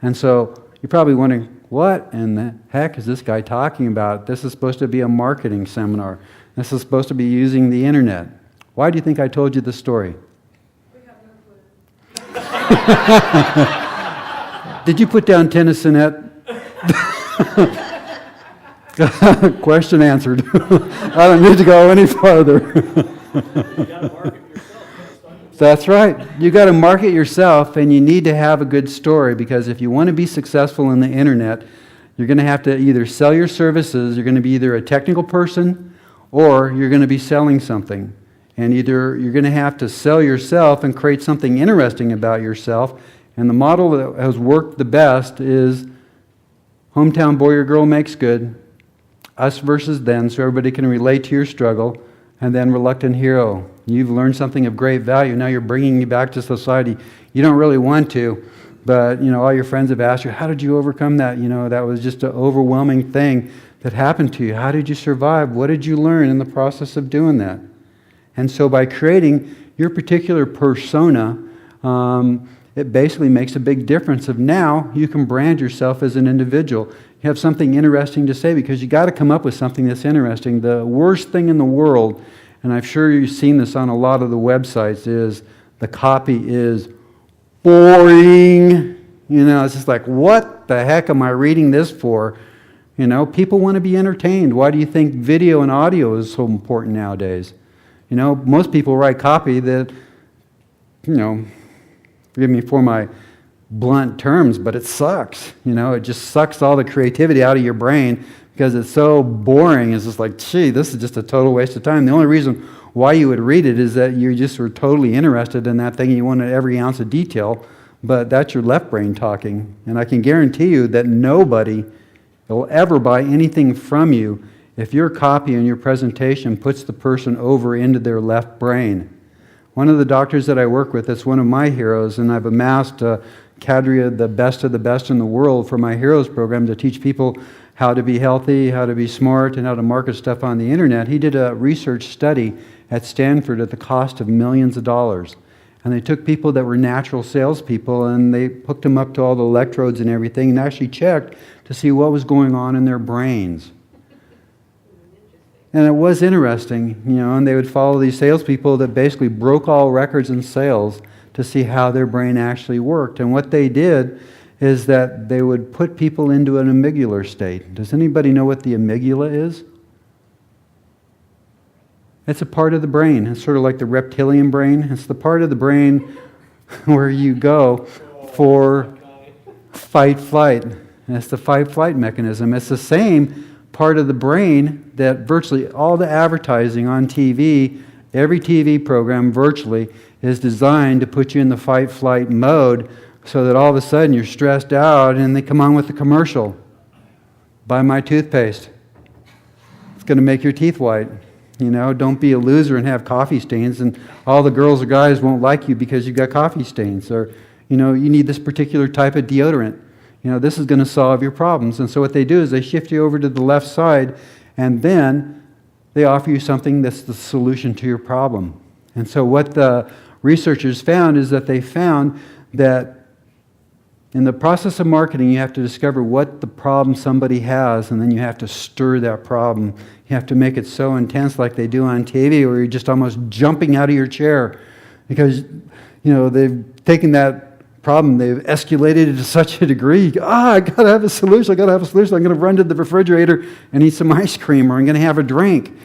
And so you're probably wondering, what in the heck is this guy talking about? This is supposed to be a marketing seminar. This is supposed to be using the internet. Why do you think I told you this story? We have no clue. Did you put down Tennysonette? Question answered. I don't need to go any farther. That's right. You got to market yourself, and you need to have a good story, because if you want to be successful in the internet, you're going to have to either sell your services, you're going to be either a technical person, or you're going to be selling something. And either you're going to have to sell yourself and create something interesting about yourself. And the model that has worked the best is hometown boy or girl makes good, us versus them, so everybody can relate to your struggle, and then reluctant hero. You've learned something of great value. Now you're bringing it back to society. You don't really want to, but all your friends have asked you, how did you overcome that? That was just an overwhelming thing that happened to you. How did you survive? What did you learn in the process of doing that? And so by creating your particular persona, it basically makes a big difference of now you can brand yourself as an individual. You have something interesting to say, because you got to come up with something that's interesting. The worst thing in the world, and I'm sure you've seen this on a lot of the websites, is the copy is boring. It's just like, what the heck am I reading this for? People want to be entertained. Why do you think video and audio is so important nowadays? Most people write copy that, forgive me for my blunt terms, but it sucks. It just sucks all the creativity out of your brain because it's so boring. It's just like, gee, this is just a total waste of time. The only reason why you would read it is that you just were totally interested in that thing and you wanted every ounce of detail, but that's your left brain talking. And I can guarantee you that nobody will ever buy anything from you if your copy and your presentation puts the person over into their left brain. One of the doctors that I work with, that's one of my heroes, and I've amassed a cadre of the best in the world for my Heroes program to teach people how to be healthy, how to be smart, and how to market stuff on the internet. He did a research study at Stanford at the cost of millions of dollars. And they took people that were natural salespeople and they hooked them up to all the electrodes and everything and actually checked to see what was going on in their brains. And it was interesting, and they would follow these salespeople that basically broke all records in sales to see how their brain actually worked. And what they did is that they would put people into an amygdala state. Does anybody know what the amygdala is? It's a part of the brain. It's sort of like the reptilian brain. It's the part of the brain where you go for fight, flight. And it's the fight-flight mechanism. It's the same part of the brain that virtually all the advertising on TV, every TV program virtually, is designed to put you in the fight-flight mode so that all of a sudden you're stressed out and they come on with the commercial. Buy my toothpaste. It's going to make your teeth white. Don't be a loser and have coffee stains and all the girls or guys won't like you because you've got coffee stains. Or, you need this particular type of deodorant. This is going to solve your problems. And so what they do is they shift you over to the left side and then they offer you something that's the solution to your problem. And so what the researchers found is that they found that in the process of marketing, you have to discover what the problem somebody has, and then you have to stir that problem. You have to make it so intense like they do on TV, where you're just almost jumping out of your chair because, they've taken that problem, they've escalated it to such a degree. I got to have a solution. I'm going to run to the refrigerator and eat some ice cream, or I'm going to have a drink.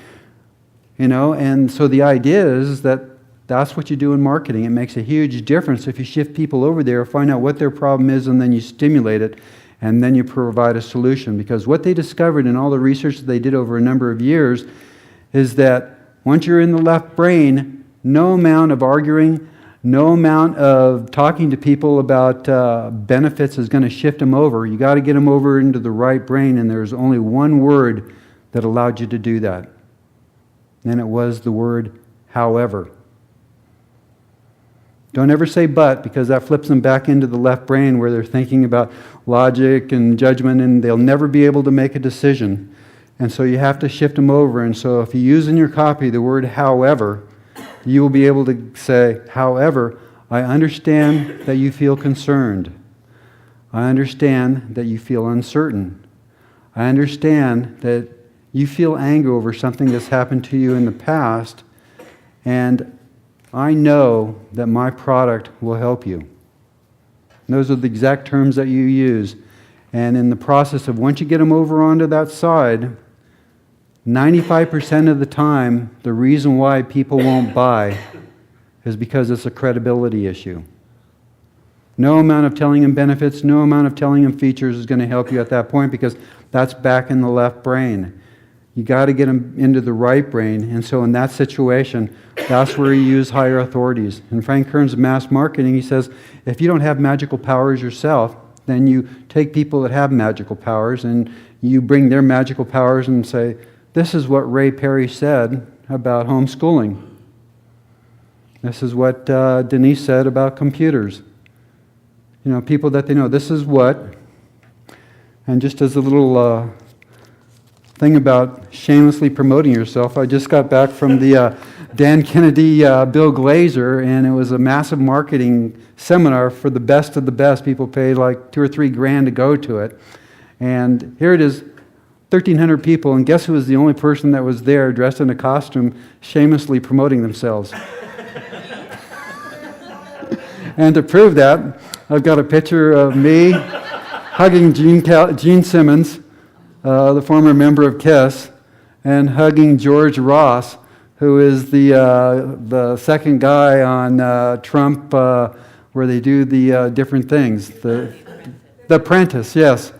And so the idea is that that's what you do in marketing. It makes a huge difference if you shift people over there, find out what their problem is, and then you stimulate it, and then you provide a solution. Because what they discovered in all the research that they did over a number of years is that once you're in the left brain, no amount of arguing, no amount of talking to people about benefits is going to shift them over. You got to get them over into the right brain, and there's only one word that allowed you to do that. And it was the word however. Don't ever say but, because that flips them back into the left brain where they're thinking about logic and judgment, and they'll never be able to make a decision. And so you have to shift them over. And so if you use in your copy the word however, you will be able to say, however, I understand that you feel concerned. I understand that you feel uncertain. I understand that you feel anger over something that's happened to you in the past, and I know that my product will help you. And those are the exact terms that you use. And in the process of once you get them over onto that side, 95% of the time, the reason why people won't buy is because it's a credibility issue. No amount of telling them benefits, no amount of telling them features is going to help you at that point, because that's back in the left brain. You got to get them into the right brain. And so in that situation, that's where you use higher authorities. In Frank Kern's Mass Marketing, he says, if you don't have magical powers yourself, then you take people that have magical powers and you bring their magical powers and say, this is what Ray Perry said about homeschooling. This is what Denise said about computers. You know, people that they know, this is what. And just as a little thing about shamelessly promoting yourself, I just got back from the Dan Kennedy, Bill Glazer, and it was a massive marketing seminar for the best of the best. People paid like $2 or $3 grand to go to it. And here it is, 1,300 people, and guess who was the only person that was there dressed in a costume shamelessly promoting themselves? And to prove that, I've got a picture of me hugging Gene Simmons, the former member of KISS, and hugging George Ross, who is the second guy on Trump, where they do the different things. The Apprentice, yes.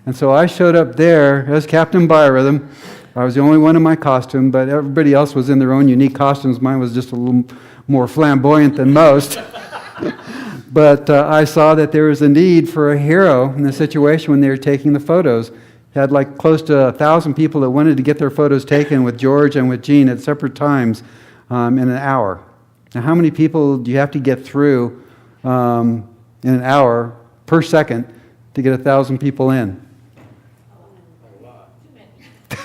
And so I showed up there as Captain Biorhythm. I was the only one in my costume, but everybody else was in their own unique costumes. Mine was just a little more flamboyant than most. But I saw that there was a need for a hero in the situation when they were taking the photos. Had like close to 1,000 people that wanted to get their photos taken with George and with Gene at separate times in an hour. Now, how many people do you have to get through in an hour per second to get 1,000 people in?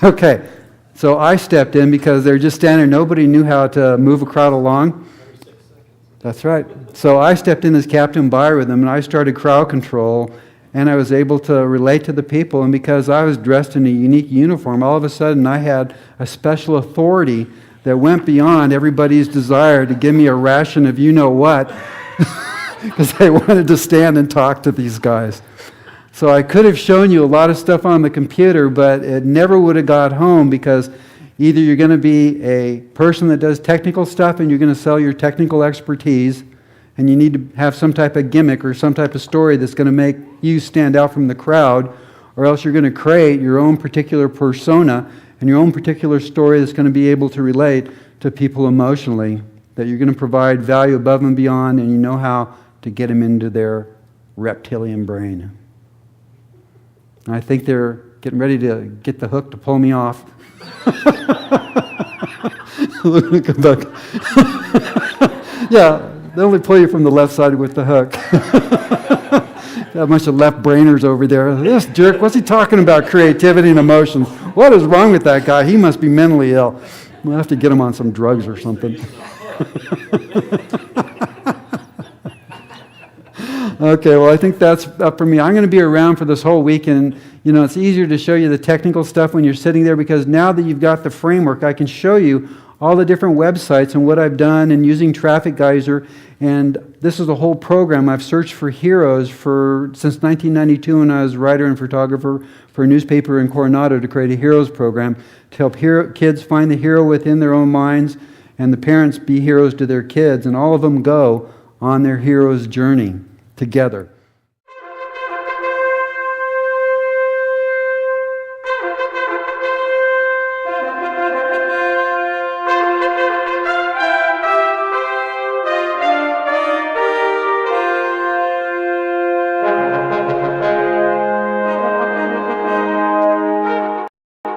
Okay, so I stepped in because they're just standing there. Nobody knew how to move a crowd along. That's right. So I stepped in as Captain Biorhythm, and I started crowd control, and I was able to relate to the people. And because I was dressed in a unique uniform, all of a sudden I had a special authority that went beyond everybody's desire to give me a ration of you-know-what, because they wanted to stand and talk to these guys. So I could have shown you a lot of stuff on the computer, but it never would have got home, because either you're going to be a person that does technical stuff and you're going to sell your technical expertise, and you need to have some type of gimmick or some type of story that's going to make you stand out from the crowd, or else you're going to create your own particular persona and your own particular story that's going to be able to relate to people emotionally, that you're going to provide value above and beyond, and you know how to get them into their reptilian brain. And I think they're getting ready to get the hook to pull me off. Yeah, they only pull you from the left side with the hook. Got a bunch of left brainers over there. This jerk, what's he talking about? Creativity and emotions. What is wrong with that guy? He must be mentally ill. We'll have to get him on some drugs or something. Okay, well, I think that's up for me. I'm going to be around for this whole week, and it's easier to show you the technical stuff when you're sitting there, because now that you've got the framework, I can show you all the different websites and what I've done and using Traffic Geyser. And this is a whole program. I've searched for heroes since 1992 when I was writer and photographer for a newspaper in Coronado to create a heroes program to help kids find the hero within their own minds, and the parents be heroes to their kids, and all of them go on their hero's journey together.